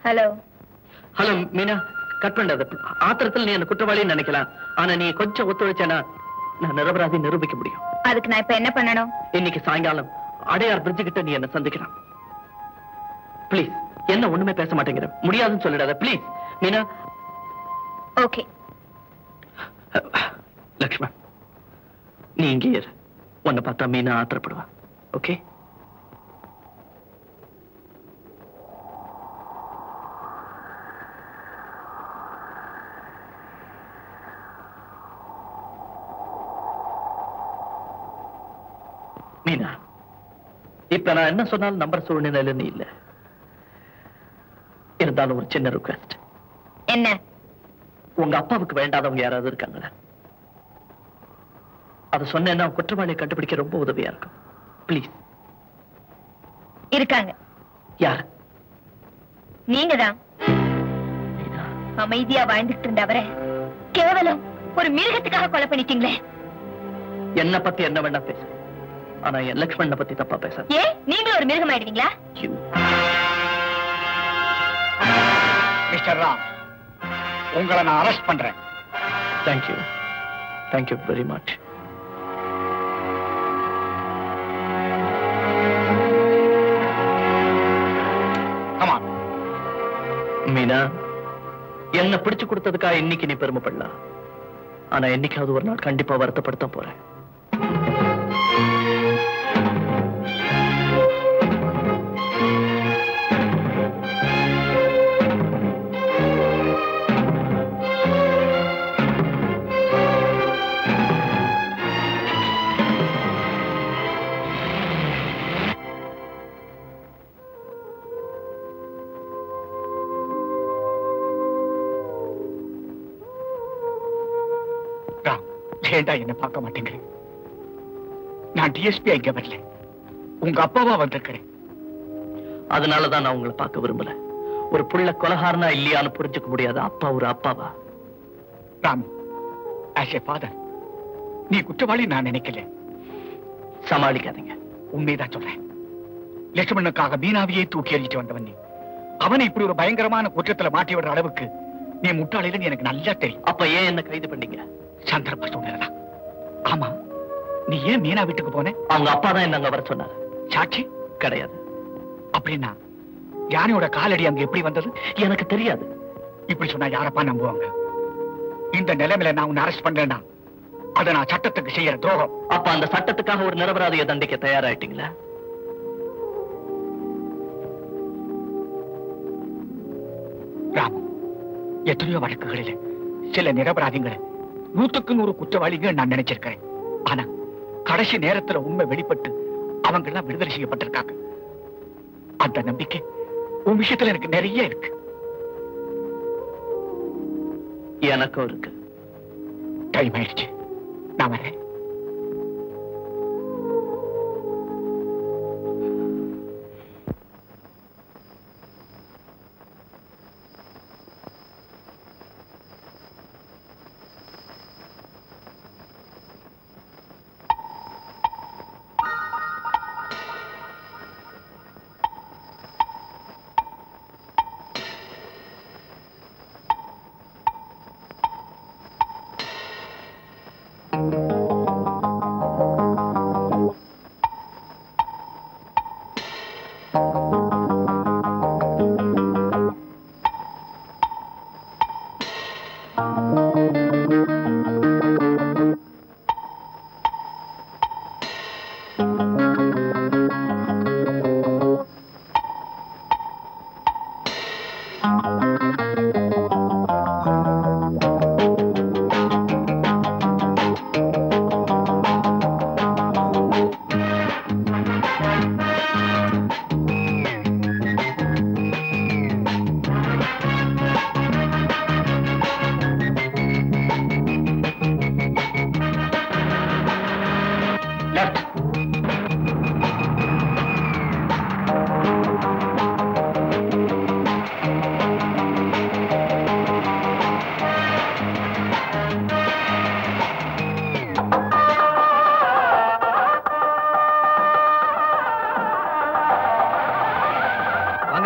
Hello hello Meena, cut பண்ணாத. ஆத்திரத்தில் நீ என்ன குற்றவாளின்னு நினைக்கலாம். ஆனா நீ கொஞ்சம் ஒத்துழைச்சேனா நான் நிரபராதி நிரூபிக்க முடியும். அதுக்கு நான் இப்ப என்ன பண்ணணும்? இன்னைக்கு சாயங்காலம் அடையார் பிரிட்ஜ் கிட்ட நீ என்ன சந்திக்கலாம். பிளீஸ். என்ன ஒண்ணுமே பேச மாட்டேங்கிற? முடியாதுன்னு சொல்லிடாத பிளீஸ் மீனா. ஓகே. லக்ஷ்மண், நீ இங்கே இரு. உன்னை பார்த்தா மீனா ஆத்திரப்படுவா. ஓகே? மீனா, இப்ப நான் என்ன சொன்னாலும் நம்பர் சூழ்நிலையில நீ இல்ல. இருந்தாலும் ஒரு சின்ன ரிக்வெஸ்ட். என்ன? உங்க அப்பாவுக்கு வேண்டாதவங்க யாராவது இருக்காங்களா? அதை சொன்னேன்னா குற்றவாளியை கண்டுபிடிக்க ரொம்ப உதவியா இருக்கும். பிளீஸ். இருக்காங்க. யார்? நீங்கதான். அமைதியா வாழ்ந்துட்டு இருந்தவரை கேவலம் ஒரு மிருகத்துக்காக கொலை பண்ணிட்டீங்களே. என்ன பத்தி என்ன வேணா பேசு, ஆனா என் லக்ஷ்மணனை பத்தி தப்பா பேச. ஏன் நீங்களும் ஒரு மிருகம் ஆயிடுவீங்களா? மிஸ்டர் ராம், உங்களை நான் அரெஸ்ட் பண்றேன். Thank you. Thank you very much. Meena, என்ன பிடிச்சு கொடுத்ததுக்கா இன்னைக்கு நீ பெருமைப்படலாம். ஆனா என்னைக்காவது ஒரு நாள் கண்டிப்பா வருத்தப்படுத்த போறேன். ஏண்டா என்ன பார்க்க மாட்டேங்கிறேன்? நான் டிஎஸ்பி இங்க வரல, உங்க அப்பாவா வந்திருக்கிறேன். அதனாலதான் நான் உங்களை பார்க்க விரும்பல. ஒரு புள்ள கொலகாரனா இல்லையான்னு புரிஞ்சுக்க முடியாத அப்பா ஒரு அப்பாவா? ராம், ஆஸ் எ ஃபாதர் நீ குற்றவாளி நான் நினைக்கல. சமாளிக்காதீங்க. உண்மைதான் சொல்றேன். லட்சுமணனுக்காக மீனாவையே தூக்கி எறிஞ்சிட்டு வந்தவன் நீ. அவனை இப்படி ஒரு பயங்கரமான குற்றத்துல மாட்டி விடுற அளவுக்கு நீ முட்டாளின்னு எனக்கு நல்லா தெரியும். அப்ப ஏன் என்ன கைது பண்ணீங்க? சந்தர்ப்ப சூழ்நிலை. ஆமா, நீ ஏன் மீனா வீட்டுக்கு போன? அவங்க அப்பா தான் என்ன வர சொன்னாரு. சாட்சி கிடையாது. அப்படின்னா யானையோட காலடி அங்க எப்படி வந்தது? எனக்கு தெரியாது. இப்படி சொன்னா யாரப்பா நம்புவாங்க? இந்த நிலைமையில நான் உன்னை அரெஸ்ட் பண்றேன்னா அதை நான் சட்டத்துக்கு செய்யற துரோகம். அப்ப அந்த சட்டத்துக்காக ஒரு நிரபராதியை தண்டிக்க தயாராயிட்டீங்களா? ராமு, எத்தனையோ வழக்குகளில் சில நிரபராதிகளை 100க்கு 100 குற்றவாளிங்க நான் நினைச்சிருக்கிறேன். ஆனா கடைசி நேரத்துல உண்மை வெளிப்பட்டு அவங்க எல்லாம் விடுதலை செய்யப்பட்டிருக்காங்க. அந்த நம்பிக்கை உன் விஷயத்துல எனக்கு நிறைய இருக்கு. எனக்கும் இருக்கு. டைம் ஆயிடுச்சு, நான் வரேன்.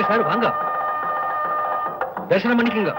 சார் வாங்க. தரிசனம் பண்ணிக்கோங்க.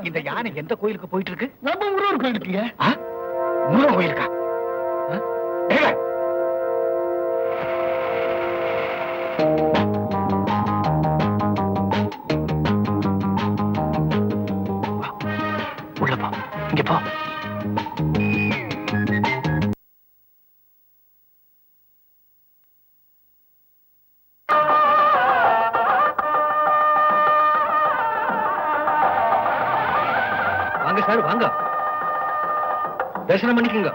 இந்த யானை எந்த கோயிலுக்கு போயிட்டு இருக்கு? நம்ம முருகர் கோயிலுக்குங்க. முருகன் கோயிலுக்கா? உள்ள போ, இங்க போ. வாங்க சார், வாங்க. தரிசனம் பண்ணிக்கோங்க.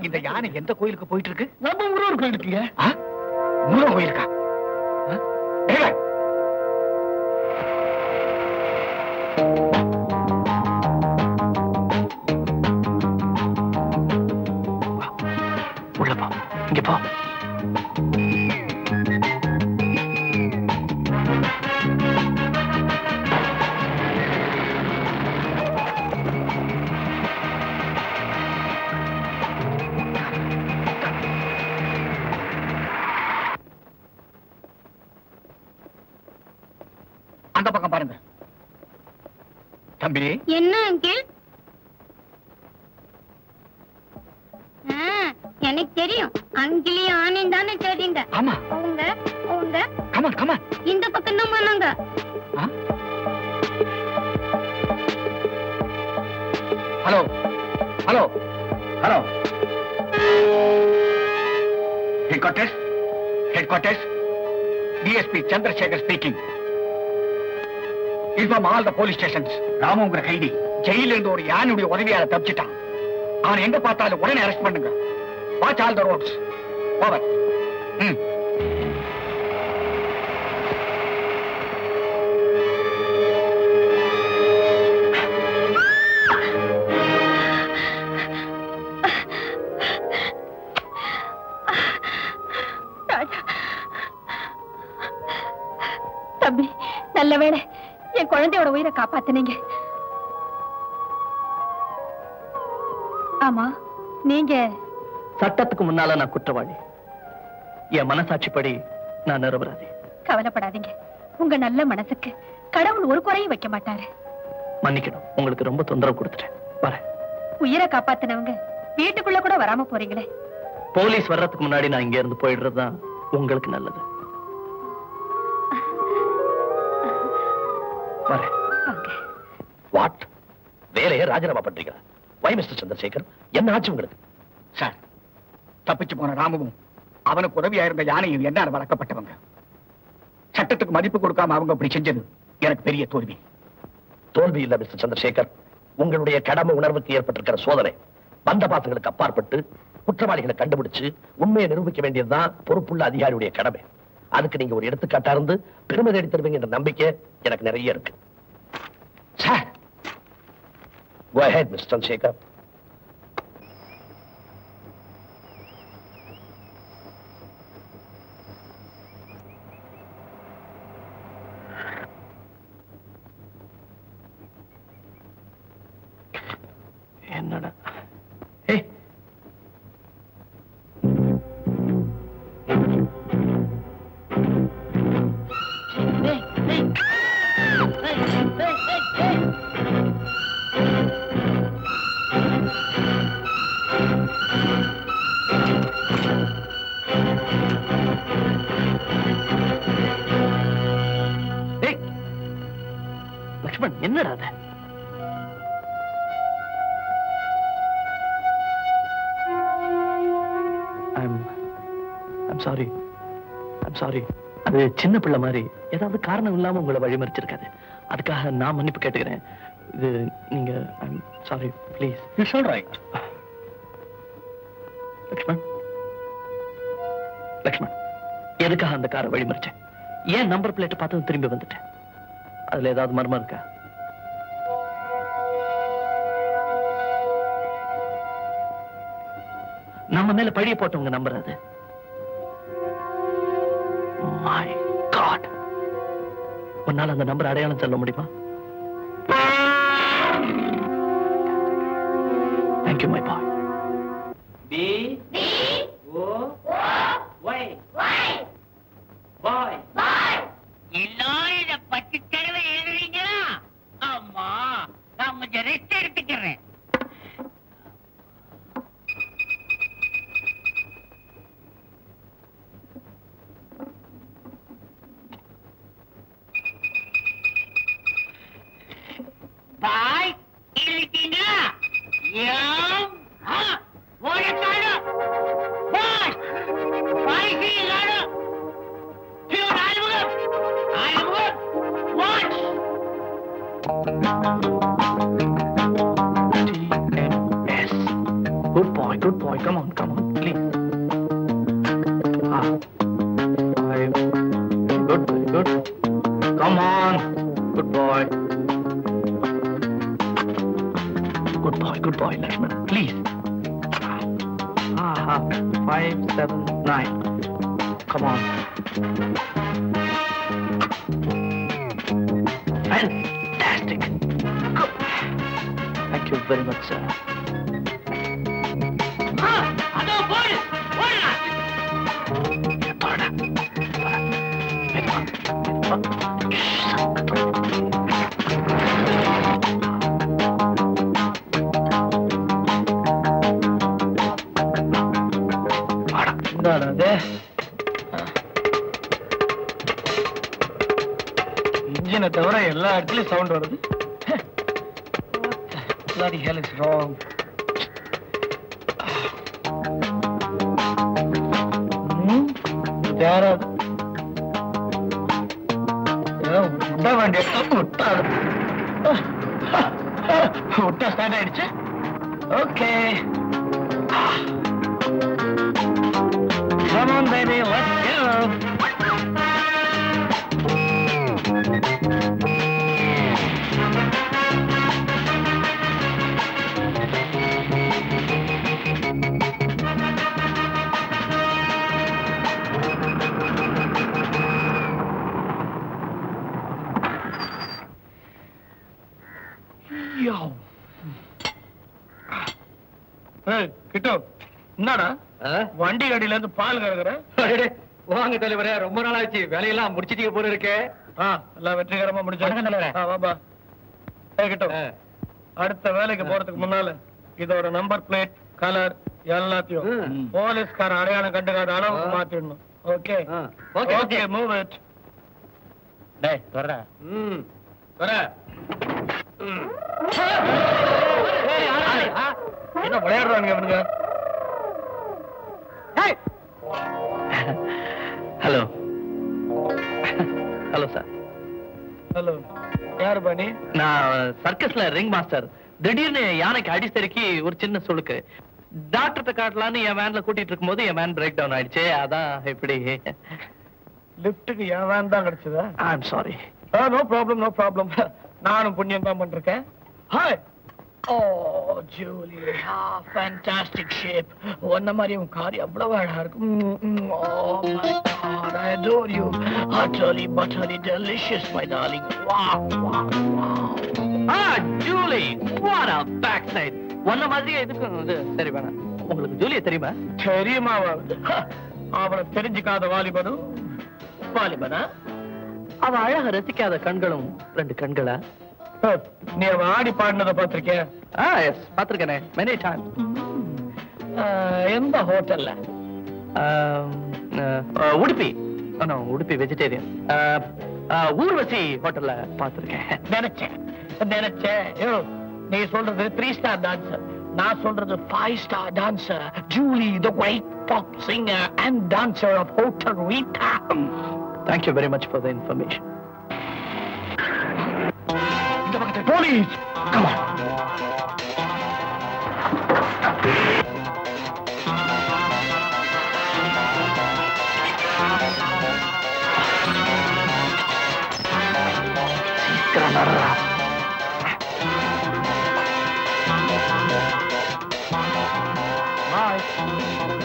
இந்த யானை எந்த கோயிலுக்கு போயிட்டு இருக்கு? நம்ம முருகர் கோயிலுக்குங்க. முருகன் கோயிலுக்கா? உள்ள போ, இங்க போ. அந்த பக்கம் பாருங்க. தம்பி, என்ன அங்கிள்? எனக்கு தெரியும், அங்கிளையும் ஆனையும் தானே தேடிங்க. ஆமா. அவங்க அவங்க கமான் கமான். இந்த பக்கம் தான் போனாங்க. Hello hello hello. Headquarters DSP Chandrasekhar speaking. Inform all the police stations. ராமுங்கிற கைதி ஜெயில இருந்து ஒரு யானையுடைய உதவியால தப்பிச்சிட்டான். அவன் எங்க பார்த்தாலும் உடனே அரெஸ்ட் பண்ணுங்க. Watch all the roads. Over. தம்பி, நல்ல வேளை என் குழந்தையோட உயிரை காப்பாத்தினீங்க. ஆமா, நீங்க சட்டத்துக்கு முன்னால நான் குற்றவாளி. என் மனசாட்சிப்படி நான் நிரபராதி. கவலைப்படாதீங்க. உங்க நல்ல மனசுக்கு கடவுள் ஒரு குறையும் வைக்க மாட்டாரு. மன்னிக்கணும், உங்களுக்கு ரொம்ப தொந்தரவு கொடுத்துட்டேன். வரேன். உயிரை காப்பாத்தினவங்க வீட்டுக்குள்ள கூட வராம போறீங்களே. போலீஸ் வர்றதுக்கு முன்னாடி நான் இங்க இருந்து போயிடுறதுதான் உங்களுக்கு நல்லது. வரேன். வாட்? வேலையை ராஜினாமா பண்றீங்க? வை மிஸ்டர் சந்திரசேகர், என்ன ஆச்சு உங்களுக்கு? சார், தப்பிச்சு போன ராமுவும் அவனுக்கு உதவியா இருந்த யானையும் என்ன வளர்க்கப்பட்டவங்க. சட்டத்துக்கு மதிப்பு கொடுக்காம அவங்க அப்படி செஞ்சது எனக்கு பெரிய தோல்வி. தோல்வி இல்ல மிஸ்டர் சந்திரசேகர், உங்களுடைய கடமை உணர்வுக்கு ஏற்பட்டிருக்கிற சோதனை. பந்த பாசங்களுக்கு அப்பாற்பட்டு குற்றவாளிகளை கண்டுபிடிச்சு உண்மையை நிரூபிக்க வேண்டியதுதான் பொறுப்புள்ள அதிகாரியுடைய கடமை. அதுக்கு நீங்க ஒரு எடுத்துக்காட்டா இருந்து பெருமை தேடி தருவீங்க என்ற நம்பிக்கை எனக்கு நிறைய இருக்கு. Sir, go ahead, Mr. Chandrasekhar. என்னடா? ஏய், ஐம் சாரி. அது சின்ன பிள்ளை மாதிரி ஏதாவது காரணம் இல்லாம உங்களை வழிமறிச்சிருக்காது. அதுக்காக நான் மன்னிப்பு கேட்டுக்கிறேன். இது நீங்க I'm sorry please. It's all right. Lakshman, எதுக்காக அந்த காரை வழிமறிச்சேன்? ஏன் நம்பர் பிளேட் பார்த்து திரும்பி வந்துட்டேன்? அதுல ஏதாவது மர்மம் இருக்கா? நம்ம மேல பழிய போட்டவங்க நம்பர் அது. My God. உன்னால அந்த நம்பர் அடையாளம் சொல்ல முடியுமா? Thank you, my boy. B O Y boy. எல்லாரும் இத 10 தடவை எழுதுறீங்களா? ஆமா, நான் கொஞ்சம் ரெஸ்ட் எடுத்துக்கிறேன். பாய் இருக்கீங்களா? ஓடக்காடு பாய் பாய் செய்யலாடு Arumugam Arumugam watch TMS. Good boy. Come on, please. Very good. Come on. Good boy, Lakshman. Please. 5, 7, 9. Come on. Fantastic. Good. Thank you very much, sir. அதோ போடு ஓடா இன்ஜினை தவிர எல்லா இடத்துலயும் சவுண்ட் வருது. Bloody hell is wrong. யாராவது விட வேண்டிய விட்டா ஸ்டார்ட் ஆயிடுச்சு. Okay, come on baby, let's go. கிட்டோ, என்னடா வண்டி கடியில இருந்து பால் கறக்குற? வாங்க தலைவரே, ரொம்ப நாள் ஆச்சு. வேலையெல்லாம் முடிச்சிட்டீங்க போல இருக்கே. எல்லாம் வெற்றிகரமா முடிச்சாங்க. கிட்டோ, அடுத்த வேலைக்கு போறதுக்கு முன்னால இதோட நம்பர் பிளேட், கலர் எல்லாத்தையும் போலீஸ்கார அடையாளம் கண்டுக்காத அளவுக்கு மாத்திடணும். Okay okay, move it. டேய் வர என்ன விளையாடுறாங்க இவனுங்க? Hello sir. ஹலோ, யாரு பாணி? நான் சர்க்கஸ்ல ரிங் மாஸ்டர். திடீர்னு யானைக்கு அடிச்சரிக்கி ஒரு சின்ன சுளுக்கு. டாக்டர்கிட்ட காட்டலான்னு என் வேன்ல கூட்டிட்டு இருக்கும்போது என் வேன் பிரேக் டவுன் ஆயிடுச்சு. அதான் இப்படி. லிப்டுக்கு என் வேன் தான் கிடைச்சதா? I'm sorry. No problem. நானும் புண்ணியம் தான் பண்றேன். Hi. Oh Julie, fantastic shape. ஒன்ன மாதிரி உன் கார் எவ்வளவு அழகா இருக்கும். Oh my God, I adore you. Utterly buttery delicious, my darling. Wow. Julie, what a backside. ஒன்ன மாதிரியே இதுக்கும் இது சரி வேணாம். உங்களுக்கு ஜூலியை தெரியுமா? தெரியுமா? அவளை தெரிஞ்சுக்காத வாலிபனா? அவ அழக ரசிக்காத கண்களும் 2 கண்களா? நீ அவன் ஆடி பாடினதை பார்த்திருக்கியா? எஸ், பார்த்திருக்கேனே, many times. எந்த ஹோட்டல்ல? உடுப்பி. உடுப்பி வெஜிடேரியன். ஊர்வசி ஹோட்டல்ல பார்த்திருக்கேன். நினைச்சேன். நீ சொல்றது 3 ஸ்டார் டான்சர். நான் சொல்றது 5-star dancer Julie, the great pop singer and dancer of Hotel Rita. Thank you very much for the information. இந்த பக்கத்துல போலீஸ். Come on. சீக்கிரம் நடரா. Bye.